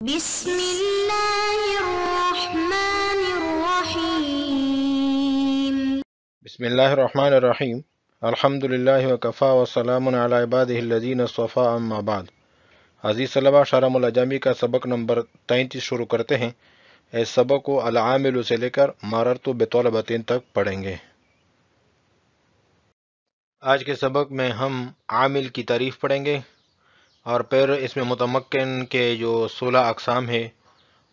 بسم اللہ الرحمن الرحیم۔ بسم اللہ الرحمن الرحیم۔ الحمد للہ وکفا وسلام علی عبادہ الذین اصطفیٰ اما بعد۔ عزیز طلبہ، شرح العجمی کا سبق نمبر 33 شروع کرتے ہیں۔ اس سبق کو العامل سے لے کر مررت بطلبۃ تک پڑھیں گے۔ آج کے سبق میں ہم عامل کی تعریف پڑھیں گے اور پھر اس میں متمکن کے جو 16 اقسام ہے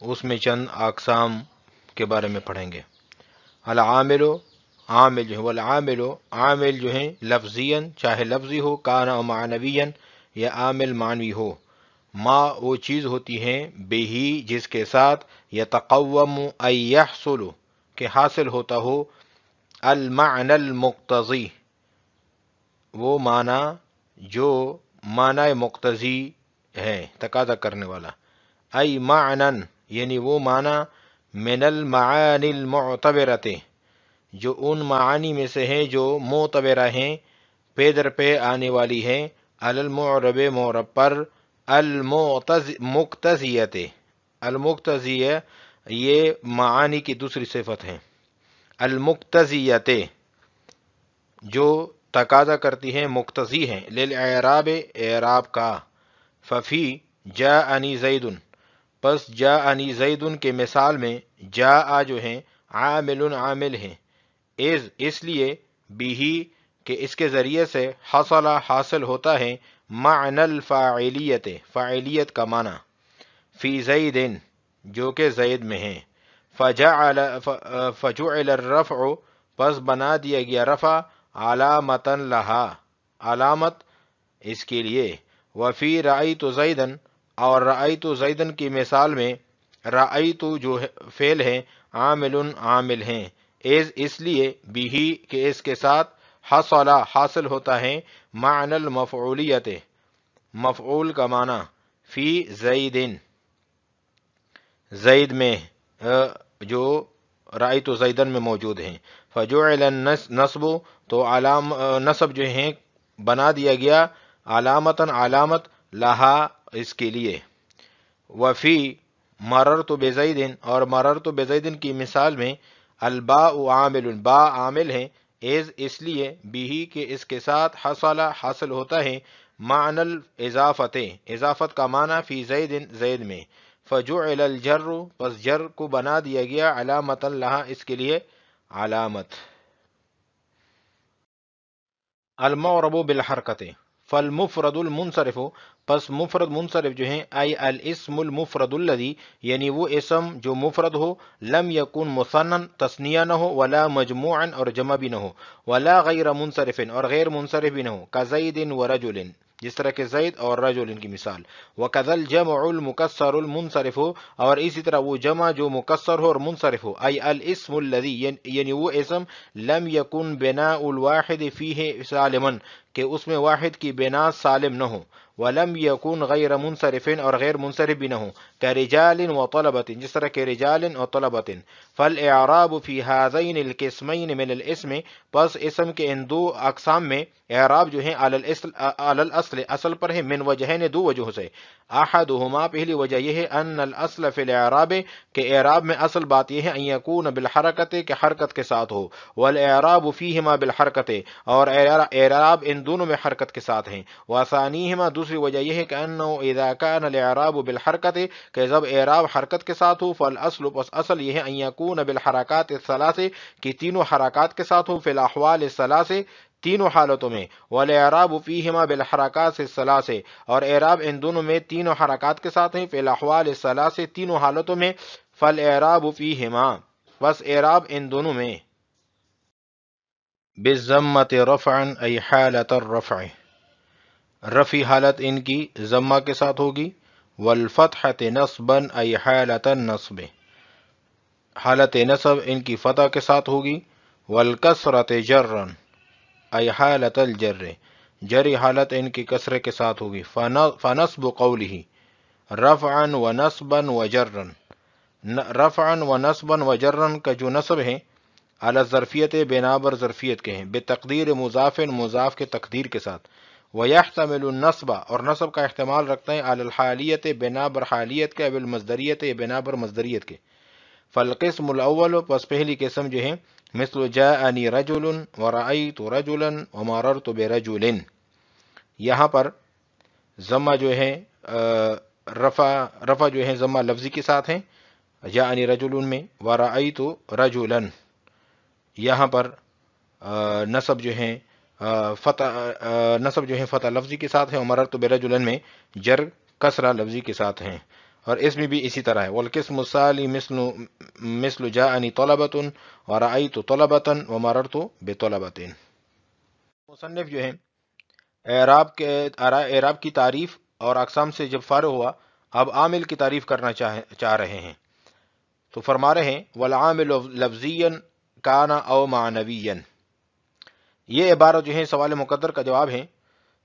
اس میں چند اقسام کے بارے میں پڑھیں گے۔ العامل، عامل جو ہے، والعامل، عامل جو ہیں لفظیاً چاہے لفظی ہو، کان و معنویاً یا عامل معنوی ہو، ما وہ چیز ہوتی ہیں بہی جس کے ساتھ یتقوم ای یحصل کہ حاصل ہوتا ہو المعنی المقتضی وہ معنی جو معنی مقتضی ہے، تقاضا کرنے والا، ای معنن یعنی وہ معنی من المعانی المعتبرۃ جو ان معانی میں سے ہیں جو معتبرہ ہیں، پے در پہ آنے والی ہیں، علی المعرب معرب پر، المقتضیت، المقتضیہ یہ معانی کی دوسری صفت ہے، المقتضیت جو تقاضا کرتی ہیں، مقتضی ہیں، للاعراب اعراب کا، ففی جاءنی زید پس جاءنی زید کے مثال میں جاء جو ہیں عامل عامل ہیں، اس لیے بھی کہ اس کے ذریعے سے حاصل ہوتا ہے معنی الفاعلیت فاعلیت کا معنی، فی زید جو کہ زید میں ہیں، فجعل الرفع پس بنا دیا گیا رفع علامتاً لہا علامت اس کے لیے، وفی رأیت زیدن اور رأیت زیدن کی مثال میں رأیت جو فعل ہے عامل عامل ہیں، اس لیے بھی کہ اس کے ساتھ حاصل ہوتا ہے معنی المفعولیت مفعول کا معنی، فی زیدن زید میں جو رأیت زیدن میں موجود ہیں، فجعل النصب تو نصب جو ہیں بنا دیا گیا علامتاً علامت لہا اس کے لیے، وفی مررت بزیدن اور مررت بزیدن کی مثال میں الباء عامل با عامل ہیں، اس لیے بھی کہ اس کے ساتھ حاصل ہوتا ہے معنی الاضافت اضافت کا معنی، فی زیدن زید میں، فجعل الجر پس جر کو بنا دیا گیا علامتاً لہا اس کے لیے علامت۔ المعرب بالحرکت فالمفرد المنصرف پس مفرد منصرف جو ہیں ای الاسم المفرد الذی یعنی وہ اسم جو مفرد ہو، لم یکن مثنًا تثنیہ نہ ہو، ولا مجموعاً اور جمع بھی نہ ہو، ولا غیر منصرف اور غیر منصرف بھی نہ ہو، کزید ورجل جس طرح کہ زید اور رجل کی مثال، وکذا الجمع المکسر المنصرف اور اسی طرح وہ جمع جو مکسر ہو اور منصرف ہو، ای الاسم الذی یعنی وہ اسم لم یکن بناء الواحد فیہ سالما کہ اس میں واحد کی بنا سالم نہ ہو، ولم یکن غیر منصرف اور غیر منصرف بھی نہ ہو، کرجال و طلبۃ جس طرح کہ رجال اور طلبۃ، فالاعراب فی ہذین القسمین من الاسم پس اسم کے ان دو اقسام میں اعراب جو ہیں علی الاصل اصل پر ہے، من وجہین دو وجہوں سے، احدہما پہلی وجہ یہ ہے ان الاصل فی الاعراب کہ اعراب میں اصل بات یہ ہے ان یکون بالحرکت کہ حرکت کے ساتھ ہو، والاعراب فیہما بالحرکت اور اعراب ان دونوں میں حرکت کے ساتھ ہیں، وثانیہما دوسری وجہ یہ ہے کہ انہ اذا کان الاعراب بالحرکت کہ جب اعراب حرکت کے ساتھ ہو، فالاصل پس اصل یہ ہے ان یکون بالحرکات الثلاث کہ تینوں حرکات کے ساتھ ہو، فی الاحوال الثلاث تینوں حالتوں میں، والاعراب فیہما بالحرکات الثلاث اور اعراب ان دونوں میں تینوں حرکات کے ساتھ ہیں، فی الاحوال الثلاث تینوں حالتوں میں، فالاعراب فیہما بس اعراب ان دونوں میں، بالضمۃ رفعا ای حالۃ الرفع رفع حالت ان کی ضمہ کے ساتھ ہوگی، والفتحۃ نصبا ای حالۃ النصب حالت نصب ان کی فتح کے ساتھ ہوگی، والکسرۃ جرا ای حالۃ الجر جری حالت ان کی کسرے کے ساتھ ہوگی، فنصب قولہ رفعا ونصبا وجرا رفعا ونصبا وجرا کا جو نصب ہے علی ظرفیت بنابر ظرفیت کے ہیں، بتقدیر مضاف مضاف کے تقدیر کے ساتھ، وَيَحْتَمِلُ النَّصْبَ اور نصب کا احتمال رکھتے ہیں علی الحالیت بنا بر حالیت کے بالمصدریت بنا بر مصدریت کے. فالقسم الاول پس پہلی قسم جو ہے مثل جاءنی رجل ورأیت رجلا ومررت برجل، یہاں پر ضمہ جو ہے رفع جو ہے ضمہ لفظی کے ساتھ ہیں جاءنی رجل میں، ورأیت رجلا یہاں پر نصب جو ہے فتح لفظی کے ساتھ ہے، ومررت برجل میں جر کسرہ لفظی کے ساتھ ہیں، اور اس میں بھی اسی طرح ہے. والقسم الثانی مثل جاءنی طلبۃ ورأیت طلبۃ ومررت بطلبۃ. مصنف جو ہے اعراب کی تعریف اور اقسام سے جب فارغ ہوا، اب عامل کی تعریف کرنا چاہ رہے ہیں، تو فرما رہے ہیں والعامل لفظیا کان او معنویا. یہ عبارت جو ہے سوال مقدر کا جواب ہے.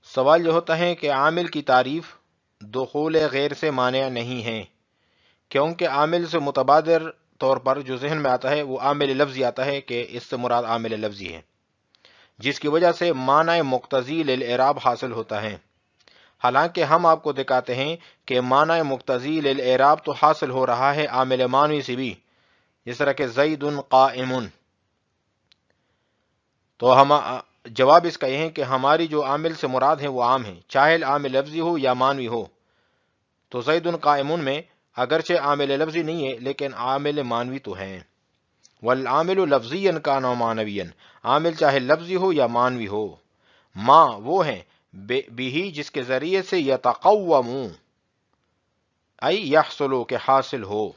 سوال یہ ہوتا ہے کہ عامل کی تعریف دخول غیر سے مانع نہیں ہے، کیونکہ عامل سے متبادر طور پر جو ذہن میں آتا ہے وہ عامل لفظی آتا ہے کہ اس سے مراد عامل لفظی ہے، جس کی وجہ سے معنی مقتضی للاعراب حاصل ہوتا ہے. حالانکہ ہم آپ کو دکھاتے ہیں کہ معنی مقتضی للاعراب تو حاصل ہو رہا ہے عامل معنوی سے بھی، جس طرح کہ زید قائم. تو ہم جواب اس کا یہ ہے کہ ہماری جو عامل سے مراد ہیں وہ عام ہیں، چاہے عامل لفظی ہو یا معنوی ہو. تو زید قائم میں اگرچہ عامل لفظی نہیں ہے لیکن عامل معنوی تو ہیں. والعامل لفظیا کان او معنویا، عامل چاہے لفظی ہو یا معنوی ہو. ما وہ ہیں بھی جس کے ذریعے سے یتقوم ای یحصل کے حاصل ہو.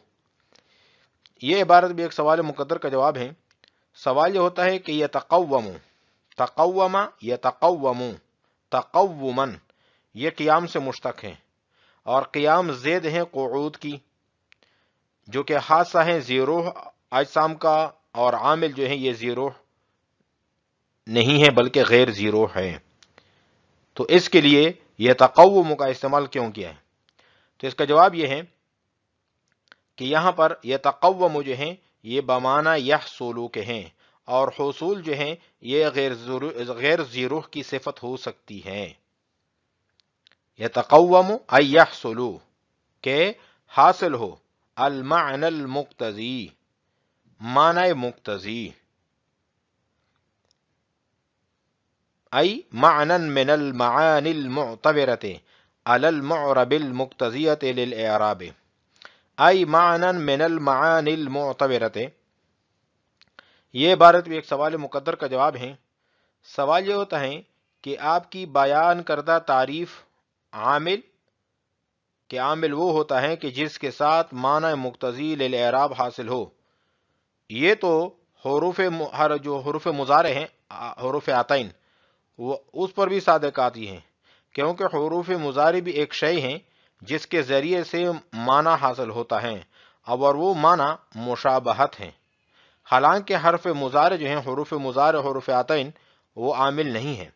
یہ عبارت بھی ایک سوال مقدر کا جواب ہے. سوال یہ ہوتا ہے کہ یتقوم، تقوم یتقوم تقوما، یہ قیام سے مشتق ہے، اور قیام زید ہیں قعود کی، جو کہ خاصہ ہیں زیروح اجسام کا، اور عامل جو ہیں یہ زیروح نہیں ہے بلکہ غیر زیروح ہے. تو اس کے لیے یہ تقوم کا استعمال کیوں کیا ہے؟ تو اس کا جواب یہ ہے کہ یہاں پر یہ تقوم جو ہیں یہ بمعنی یحصل کے ہیں، اور حصول جو ہیں یہ غیر زیروح کی صفت ہو سکتی ہے. یتقوم ای یحصل کہ حاصل ہو، المعنی المقتضی معنی مقتضی، ای معنی من المعانی المعتبرۃ علی المعرب المقتضیۃ للاعراب، ای معنی من المعانی المعتبرۃ. یہ عبارت بھی ایک سوال مقدر کا جواب ہے. سوال یہ ہوتا ہے کہ آپ کی بیان کردہ تعریف عامل کہ عامل وہ ہوتا ہے کہ جس کے ساتھ معنی مقتضی للاعراب حاصل ہو. یہ تو جو حروف مضارع ہیں، حروف عطین، وہ اس پر بھی صادق آتی ہیں، کیونکہ حروف مضارع بھی ایک شے ہیں جس کے ذریعے سے معنی حاصل ہوتا ہے، اور وہ معنی مشابہت ہیں. حالانکہ حرف مضارع جو ہیں حروف مضارع حروف عطین وہ عامل نہیں ہیں.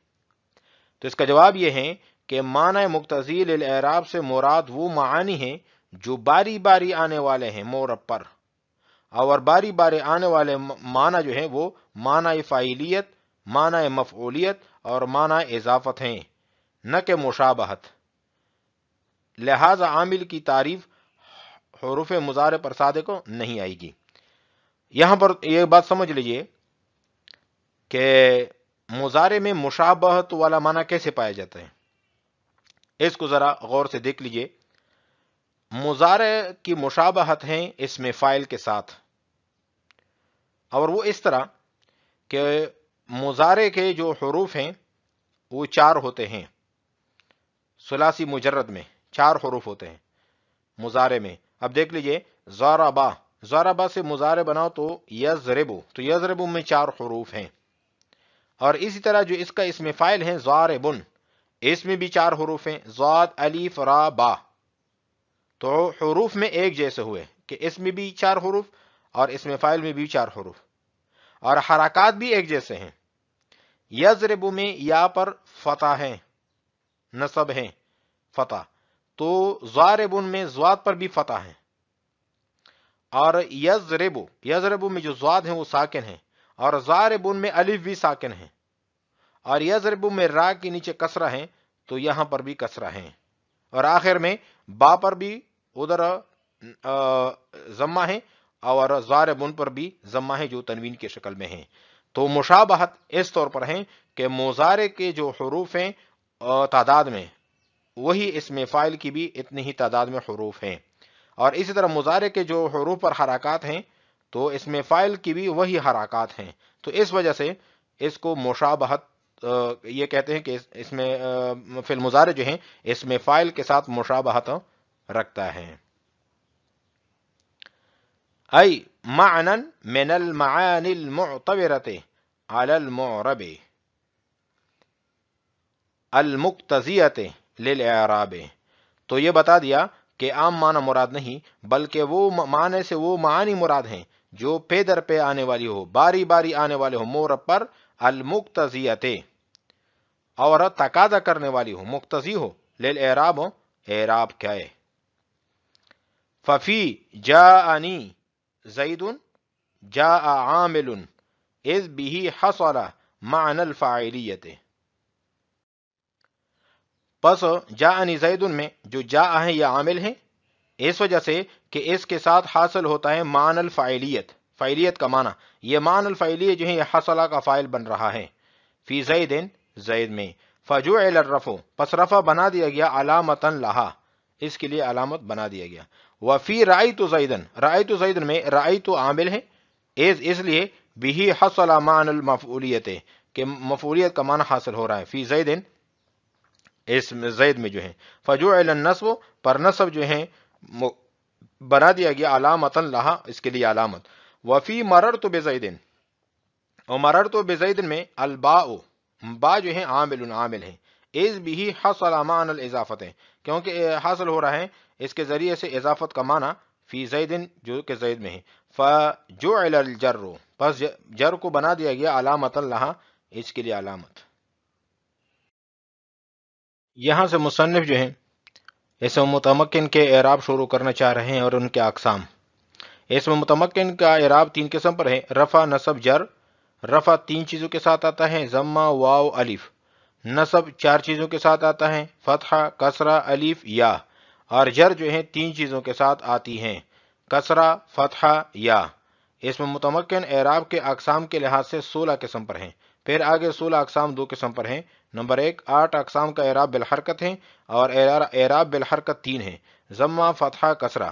تو اس کا جواب یہ ہے کہ معنی مقتضی للاعراب سے مراد وہ معانی ہیں جو باری باری آنے والے ہیں معرب پر، اور باری باری آنے والے معنی جو ہیں وہ معنی فاعلیت، معنی مفعولیت اور معنی اضافت ہیں، نہ کہ مشابہت. لہذا عامل کی تعریف حروف مضارع پر صادق نہیں آئے گی. یہاں پر یہ بات سمجھ لیجئے کہ مضارع میں مشابہت والا معنی کیسے پایا جاتا ہے. اس کو ذرا غور سے دیکھ لیجئے. مضارع کی مشابہت ہیں اسم فاعل کے ساتھ، اور وہ اس طرح کہ مضارع کے جو حروف ہیں وہ 4 ہوتے ہیں. ثلاثی مجرد میں 4 حروف ہوتے ہیں مضارع میں. اب دیکھ لیجئے ضربا، ضربا سے مضارع بناؤ تو یضربو، تو یضربو میں 4 حروف ہیں. اور اسی طرح جو اس کا اسم فاعل ہے ضاربن، اس میں بھی 4 حروف ہیں، ضاد الف را با. تو حروف میں ایک جیسے ہوئے کہ اس میں بھی 4 حروف اور اس میں فاعل میں بھی 4 حروف، اور حرکات بھی ایک جیسے ہیں. یضربو میں یا پر فتح ہے، نصب ہے فتح، تو ضاربن میں ضاد پر بھی فتح ہے. اور یضربو میں جو ضاد ہیں وہ ساکن ہیں، اور ضاربن میں الف بھی ساکن ہیں. اور یضربو میں را کے نیچے کسرہ ہیں تو یہاں پر بھی کسرہ ہیں، اور آخر میں با پر بھی ادھر ضمہ ہے اور ضاربن پر بھی ضمہ ہے جو تنوین کی شکل میں ہیں۔ تو مشابہت اس طور پر ہیں کہ مضارع کے جو حروف ہیں تعداد میں، وہی اسم فاعل کی بھی اتنی ہی تعداد میں حروف ہیں، اور اسی طرح مضارع کے جو حروف پر حرکات ہیں تو اسم فاعل کی بھی وہی حرکات ہیں۔ تو اس وجہ سے اس کو مشابہت یہ کہتے ہیں کہ اس میں فعل مضارع جو ہیں اسم فاعل کے ساتھ مشابہت رکھتا ہے۔ ای معنی من المعانی المعتبرۃ علی المعرب المقتضیۃ للاعراب، تو یہ بتا دیا کہ عام معنی مراد نہیں بلکہ وہ معنی سے وہ معانی مراد ہیں جو پے در پہ آنے والی ہو، باری باری آنے والے ہو معرب پر، المقتضیۃ اور تقاضا کرنے والی ہو، مقتضی ہو، للاعراب اعراب کیا ہے۔ ففی جاءنی زید جاء عامل اذ به حصل معنی الفاعلیت، پس جاءنی زید میں جو جاء ہے یا عامل ہے، اس وجہ سے کہ اس کے ساتھ حاصل ہوتا ہے معنی الفاعلیت، فاعلیت کا معنی، یہ معنی الفاعلیت جو ہے یہ حصلہ کا فاعل بن رہا ہے، فی زید زید میں، فجعل الرفع پس رفع بنا دیا گیا، علامتا لہا اس کے لیے علامت بنا دیا گیا، وفی رأیت زیدن رأیت زیدن میں رأیت عامل ہے، اس لیے بھی حصل معنی المفعولیت کہ مفعولیت کا معنی حاصل ہو رہا ہے، فی زیدن اس زید میں جو ہے، فجعل النصب پر نصب جو ہے بنا دیا گیا، علامتا لہا اس کے لیے علامت، وفی مررت بزید اور مررت بزید میں الباء با جو ہے عامل عامل ہے، از بھی حصل معنی الاضافت ہے کیونکہ حاصل ہو رہا ہے اس کے ذریعے سے اضافت کا معنی فی زید جو کہ زید میں ہے، فجعل الجر پس جر کو بنا دیا گیا علامتا لہا اس کے لیے علامت۔ یہاں سے مصنف جو ہیں اسم متمکن کے اعراب شروع کرنا چاہ رہے ہیں اور ان کے اقسام۔ اسم متمکن کا اعراب تین قسم پر ہے، رفع، نصب، جر۔ رفع تین چیزوں کے ساتھ آتا ہے، ضمہ، واو، الف۔ نصب چار چیزوں کے ساتھ آتا ہے، فتحہ، کسرہ، الف، یا۔ اور جر جو ہے تین چیزوں کے ساتھ آتی ہیں، کسرہ، فتحہ، یا۔ اسم متمکن اعراب کے اقسام کے لحاظ سے 16 قسم پر ہیں، پھر آگے 16 اقسام دو قسم پر ہیں۔ نمبر 1 8 اقسام کا اعراب بالحرکت ہے اور اعراب بالحرکت 3 ہے، ضمہ، فتحہ، کسرہ۔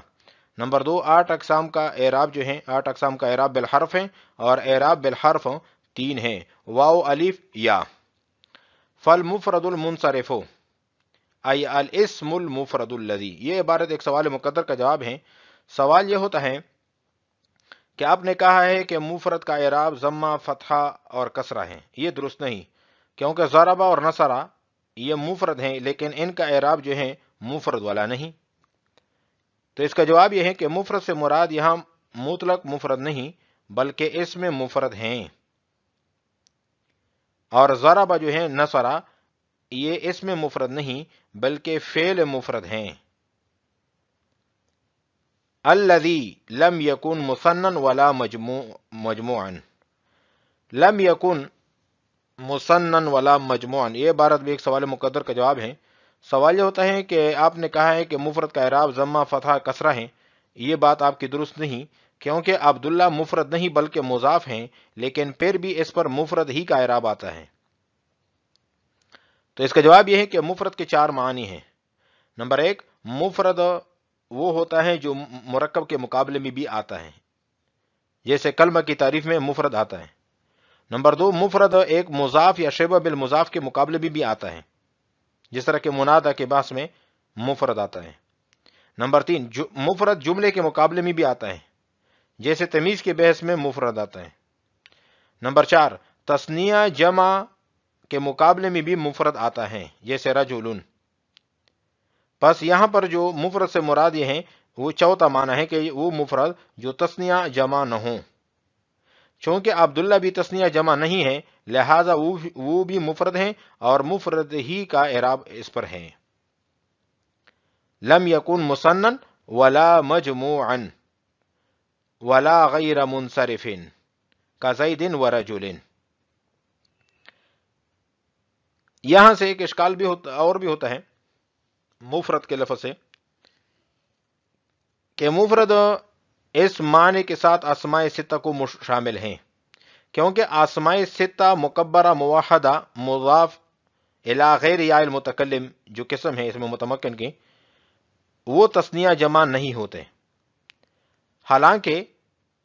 نمبر 2 8 اقسام کا اعراب جو ہے 8 اقسام کا اعراب بالحرف ہے اور اعراب بالحرف 3 ہے، واو، الف، یا۔ فالمفرد المنصرف ای الاسم المفرد الذی، یہ عبارت ایک سوال مقدر کا جواب ہے۔ سوال یہ ہوتا ہے کہ آپ نے کہا ہے کہ مفرد کا اعراب ضمہ، فتحہ اور کسرہ ہے، یہ درست نہیں، کیونکہ ضربہ اور نصرہ یہ مفرد ہیں لیکن ان کا اعراب جو ہے مفرد والا نہیں۔ تو اس کا جواب یہ ہے کہ مفرد سے مراد یہاں مطلق مفرد نہیں بلکہ اسم مفرد ہیں، اور ضربہ جو ہے نصرہ یہ اسم مفرد نہیں بلکہ فعل مفرد ہیں۔ الذی لم یکن مثنی ولا مجموعا، لم یکن مثنی ولا مجموعا، یہ عبارت بھی ایک سوال مقدر کا جواب ہے۔ سوال یہ ہوتا ہے کہ آپ نے کہا ہے کہ مفرد کا اعراب ضمہ، فتحہ، کسرہ ہیں، یہ بات آپ کی درست نہیں، کیونکہ عبداللہ مفرد نہیں بلکہ مضاف ہیں، لیکن پھر بھی اس پر مفرد ہی کا اعراب آتا ہے۔ تو اس کا جواب یہ ہے کہ مفرد کے 4 معنی ہیں۔ نمبر 1 مفرد وہ ہوتا ہے جو مرکب کے مقابلے میں بھی آتا ہے، جیسے کلمہ کی تعریف میں مفرد آتا ہے۔ نمبر 2 مفرد ایک مضاف یا شبہ بالمضاف کے مقابلے میں بھی آتا ہے، جس طرح کہ منادہ کے بحث میں مفرد آتا ہے۔ نمبر 3 مفرد جملے کے مقابلے میں بھی آتا ہے، جیسے تمیز کے بحث میں مفرد آتا ہے۔ نمبر 4 تثنیہ جمع کے مقابلے میں بھی مفرد آتا ہے، جیسے رجل۔ بس یہاں پر جو مفرد سے مراد یہ ہے وہ چوتھا معنی ہے کہ وہ مفرد جو تثنیہ جمع نہ ہو، چونکہ عبداللہ بھی تثنیہ جمع نہیں ہے لہذا وہ بھی مفرد ہیں اور مفرد ہی کا اعراب اس پر ہے۔ لم یکن مثنی ولا مجموعا ولا غیر منصرف کزید ورجل۔ یہاں سے ایک اشکال بھی ہوتا اور بھی ہوتا ہے مفرد کے لفظ سے کہ مفرد اس معنی کے ساتھ اسماء ستہ کو شامل ہیں، کیونکہ اسماء ستہ مکبرہ موحدہ مضاف الی غیر یا المتکلم جو قسم ہے اس میں متمکن کی، وہ تثنیہ جمع نہیں ہوتے، حالانکہ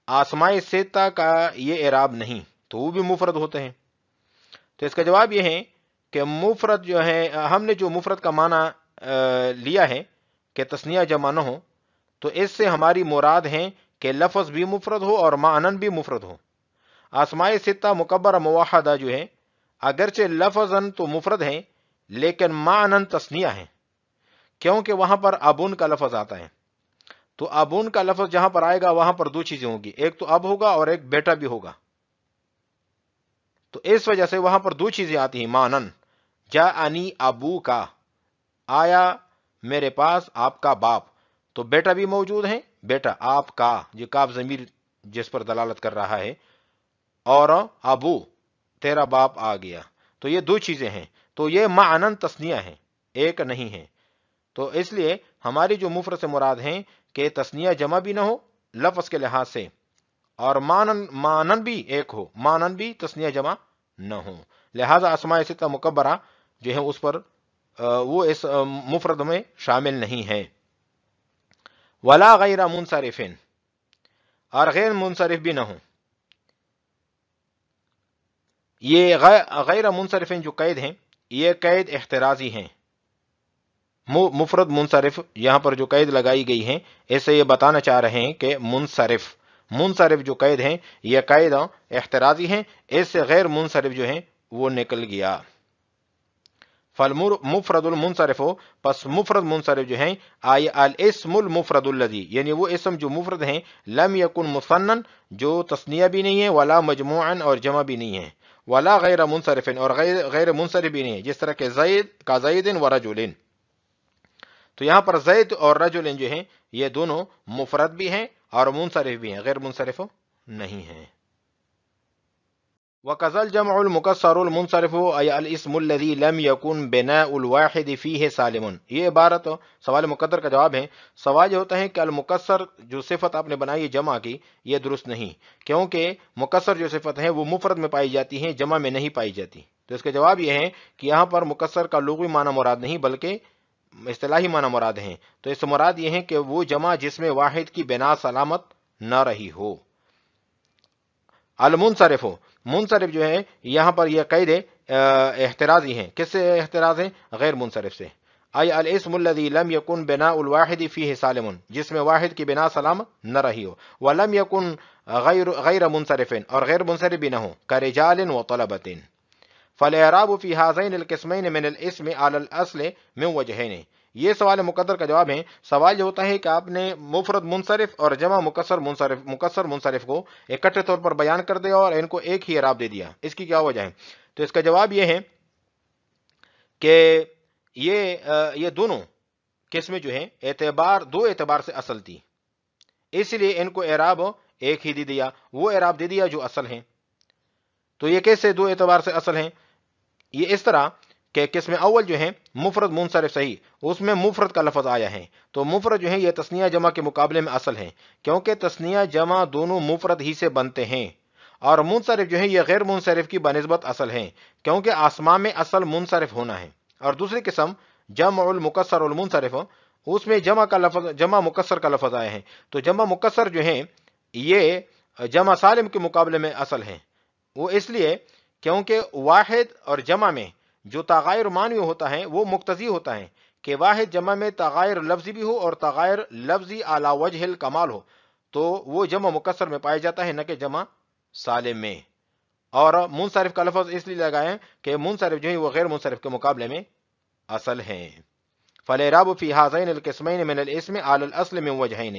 اسماء ستہ کا یہ اعراب نہیں تو وہ بھی مفرد ہوتے ہیں۔ تو اس کا جواب یہ ہے کہ مفرد جو ہے، ہم نے جو مفرد کا معنی لیا ہے کہ تثنیہ جمع نہ ہو، تو اس سے ہماری مراد ہے کہ لفظ بھی مفرد ہو اور معنن بھی مفرد ہو۔ اسماء ستہ مکبرہ موحدہ جو ہے اگرچہ لفظاً تو مفرد ہیں لیکن معنن تثنیہ ہیں، کیونکہ وہاں پر ابن کا لفظ آتا ہے، تو ابن کا لفظ جہاں پر آئے گا وہاں پر دو چیزیں ہوں گی، ایک تو اب ہوگا اور ایک بیٹا بھی ہوگا، تو اس وجہ سے وہاں پر دو چیزیں آتی ہیں معنن، جاءنی ابو کا، آیا میرے پاس آپ کا باپ، تو بیٹا بھی موجود ہے، بیٹا آپ کا، یہ کاف ضمیر جس پر دلالت کر رہا ہے، اور ابو تیرا باپ آ گیا، تو یہ دو چیزیں ہیں، تو یہ معنن تثنیہ ہیں، ایک نہیں ہے، تو اس لیے ہماری جو مفرد سے مراد ہیں کہ تثنیہ جمع بھی نہ ہو لفظ کے لحاظ سے، اور معنن بھی ایک ہو، معنن بھی تثنیہ جمع نہ ہو، لہذا اسماء ستہ مکبرہ جو ہے اس پر وہ اس مفرد میں شامل نہیں ہے۔ ولا غیر منصرف، اور غیر منصرف بھی نہ ہو۔ یہ غیر منصرف جو قید ہیں یہ قید احترازی ہیں، مفرد منصرف یہاں پر جو قید لگائی گئی ہے اس سے یہ بتانا چاہ رہے ہیں کہ منصرف جو قید ہیں یہ قید احترازی ہیں، اس سے غیر منصرف جو ہیں وہ نکل گیا۔ فالمفرد المنصرف، پس مفرد منصرف جو ہیں آئی الاسم المفرد الذی، یعنی وہ اسم جو مفرد ہیں، لم یکن مثنن جو تثنیہ بھی نہیں ہے، ولا مجموعا اور جمع بھی نہیں ہے، ولا غیر منصرف اور غیر منصرف بھی نہیں ہے، جس طرح کہ زید و رجل، تو یہاں پر زید اور رجل جو ہیں یہ دونوں مفرد بھی ہیں اور منصرف بھی ہیں، غیر منصرف نہیں ہیں۔ وَكَذَا الْجَمْعُ الْمُكَسَّرُ الْمُنصَرِفُ أَيْ الْاسْمُ الَّذِي لَمْ يَكُنْ بِنَاءُ الْوَاحِدِ فِيهِ سَالِمٌ، یہ عبارت سوال مقدر کا جواب ہے۔ سوال یہ ہوتا ہے کہ المکسر جو صفت آپ نے بنائی جمع کی یہ درست نہیں، کیونکہ مکسر جو صفت ہیں وہ مفرد میں پائی جاتی ہیں، جمع میں نہیں پائی جاتی، تو اس کا جواب یہ ہے کہ یہاں پر مکسر کا لغوی معنی مراد نہیں بلکہ اصطلاحی معنی مراد ہیں، تو اس سے مراد یہ ہے کہ وہ جمع جس میں واحد کی بنا سلامت نہ رہی ہو۔ المنصرف، منصرف جو ہے یہاں پر یہ قید احترازی ہیں، کس سے احتراز ہیں؟ غیر منصرف سے۔ ای الاسم الذی لم یکن بناء الواحد فیہ سالم، جس میں واحد کی بنا سلامت نہ رہی ہو، ولم یکن غیر منصرف اور غیر منصرف بھی نہ ہو، کرجال و طلبۃ، فالاعراب فی هذین القسمین من الاسم علی الاصل من وجہین۔ یہ سوال مقدر کا جواب ہے۔ سوال یہ ہوتا ہے کہ آپ نے مفرد منصرف اور جمع مکسر منصرف کو اکٹھے طور پر بیان کر دیا اور ان کو ایک ہی اعراب دے دیا، اس کی کیا وجہ ہے؟ تو اس کا جواب یہ ہے کہ یہ دونوں قسمیں جو ہیں دو اعتبار سے اصل تھی، اس لیے ان کو اعراب ایک ہی دے دیا، وہ اعراب دے دیا جو اصل ہیں۔ تو یہ کیسے دو اعتبار سے اصل ہیں؟ یہ اس طرح کہ قسم اول جو ہے مفرد منصرف صحیح، اس میں مفرد کا لفظ آیا ہے، تو مفرد جو ہے یہ تثنیہ جمع کے مقابلے میں اصل ہے، کیونکہ تثنیہ جمع دونوں مفرد ہی سے بنتے ہیں، اور منصرف جو ہے یہ غیر منصرف کی بنسبت اصل ہے، کیونکہ اسماء میں اصل منصرف ہونا ہے۔ اور دوسری قسم جمع المکسر المنصرف، اس میں جمع مکسر کا لفظ آیا ہے، تو جمع مکسر جو ہے یہ جمع سالم کے مقابلے میں اصل ہے، وہ اس لیے کیونکہ واحد اور جمع میں جو تغائر معنوی ہوتا ہے وہ مقتضی ہوتا ہے کہ واحد جمع میں تغائر لفظی بھی ہو اور تغائر لفظی علی وجہ الکمال ہو، تو وہ جمع مکسر میں پایا جاتا ہے، نہ کہ جمع سالم میں۔ اور منصرف کا لفظ اس لیے لگائیں کہ منصرف جو ہے وہ غیر منصرف کے مقابلے میں اصل ہیں۔ فالاعراب فی هذین القسمین من الاسم علی الاصل من وجہین،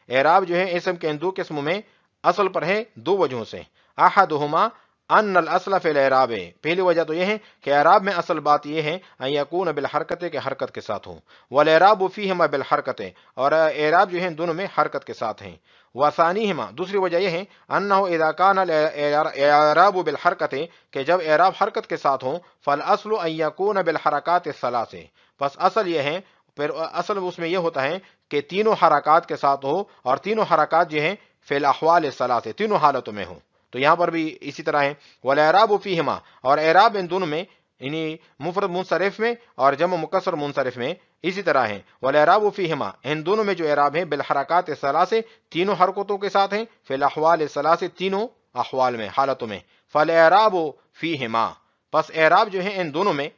اعراب جو ہے اسم کے ان دو قسموں میں اصل پر ہے دو وجہوں سے، احدہما ان الاصل فی الاعراب، پہلی وجہ تو یہ ہے کہ اعراب میں اصل بات یہ ہے ان یکون بالحرکت، کہ حرکت کے ساتھ ہو، والاعراب فیہما بالحرکت، اور اعراب جو ہے دونوں میں حرکت کے ساتھ ہیں، وثانیہما، دوسری وجہ یہ ہے انہ اذا کان الاعراب بالحرکت، کہ جب اعراب حرکت کے ساتھ ہو، فالاصل ان یکون بالحرکات الثلاث، پس اصل یہ ہے، پھر اصل اس میں یہ ہوتا ہے کہ تینوں حرکات کے ساتھ ہو، اور تینوں حرکات جو ہیں فی الاحوال الثلاث، تینوں حالتوں میں ہوں، تو یہاں پر بھی اسی طرح ہے، والاعراب فیہما، اور اعراب ان دونوں میں، یعنی مفرد منصرف میں اور جمع مکسر منصرف میں اسی طرح ہے، والاعراب فیہما، ان دونوں میں جو اعراب ہے بالحرکات الثلاث، تینوں حرکتوں کے ساتھ ہیں، فی الاحوال الثلاث، تینوں احوال میں، حالتوں میں، فالاعراب فیہما، پس اعراب جو ہے ان دونوں میں،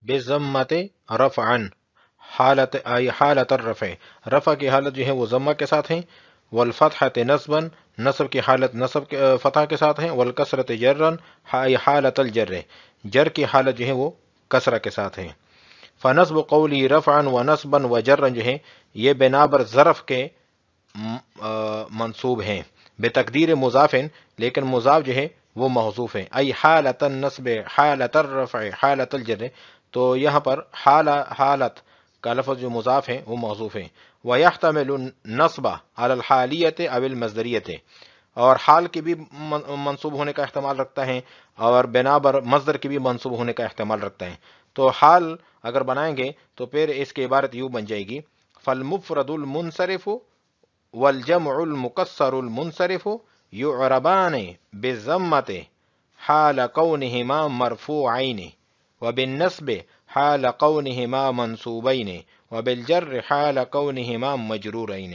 بضمت رفعا، حالت آئی حالت الرفع، رفع کی حالت جو ہے وہ ضمہ کے ساتھ ہیں، والفتحۃ نصبا، نصب کی حالت نصب کے فتح کے ساتھ ہیں، والکسرۃ جرا، حالت الجر، جر کی حالت جو ہے وہ کسرہ کے ساتھ ہیں، فنصب قولی رفعا و نصبا و جرا جو ہے یہ بنابر ظرف کے منصوب ہیں، بتقدیر مضاف، لیکن مضاف جو ہے وہ محذوف ہے، ای حالت النصب حالت الرفع حالت الجر، تو یہاں پر حالت کا لفظ جو مضاف ہے وہ محذوف ہے، وَيَحْتَمِلُ النَّصْبَ عَلَى الْحَالِيَّةِ أَوِ الْمَصْدَرِيَّةِ، اور حال کی بھی منصوب ہونے کا احتمال رکھتا ہے، اور بنا بر مصدر کی بھی منصوب ہونے کا احتمال رکھتا ہے، تو حال اگر بنائیں گے تو پھر اس کی عبارت یوں بن جائے گی، فالمفرد المنصرف والجمع المكسر المنصرف يعربان بالضمة حال كونهما مرفوعين، وبالنصب حال كونهما منصوبين، وبالجر حال كونهما مجرورين۔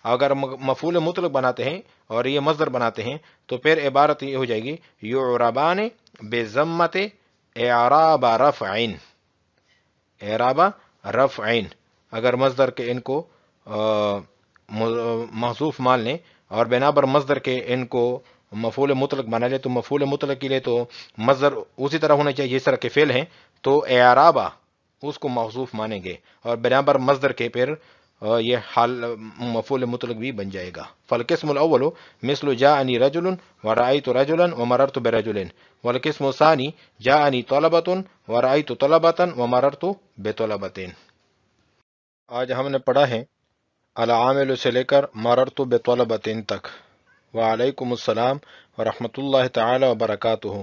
اگر مفعول مطلق بناتے ہیں اور یہ مصدر بناتے ہیں تو پھر عبارت یہ ہو جائے گی یعربان بضمت اعراب رفع، اعراب رفع، اگر مصدر کے ان کو محذوف مان لیں اور بنا بر مصدر کے ان کو مفعول مطلق بنا لے، تو مفعول مطلق کے لیے تو مصدر اسی طرح ہونا چاہیے جس طرح کے فعل ہیں، تو اعرابہ اس کو محذوف مانیں گے، اور بنا بر مصدر کے پھر یہ حال مفعول مطلق بھی بن جائے گا، فالقسم الاول مثل جاءنی رجل ورأیت رجلا ومررت برجل، والقسم الثانی جاءنی طلبۃ ورأیت طلبۃ ومررت بطلبۃ۔ آج ہم نے پڑھا ہے العامل سے لے کر مررت بطلبۃ تک۔ وعلیکم السلام ورحمۃ اللہ تعالی وبرکاتہ۔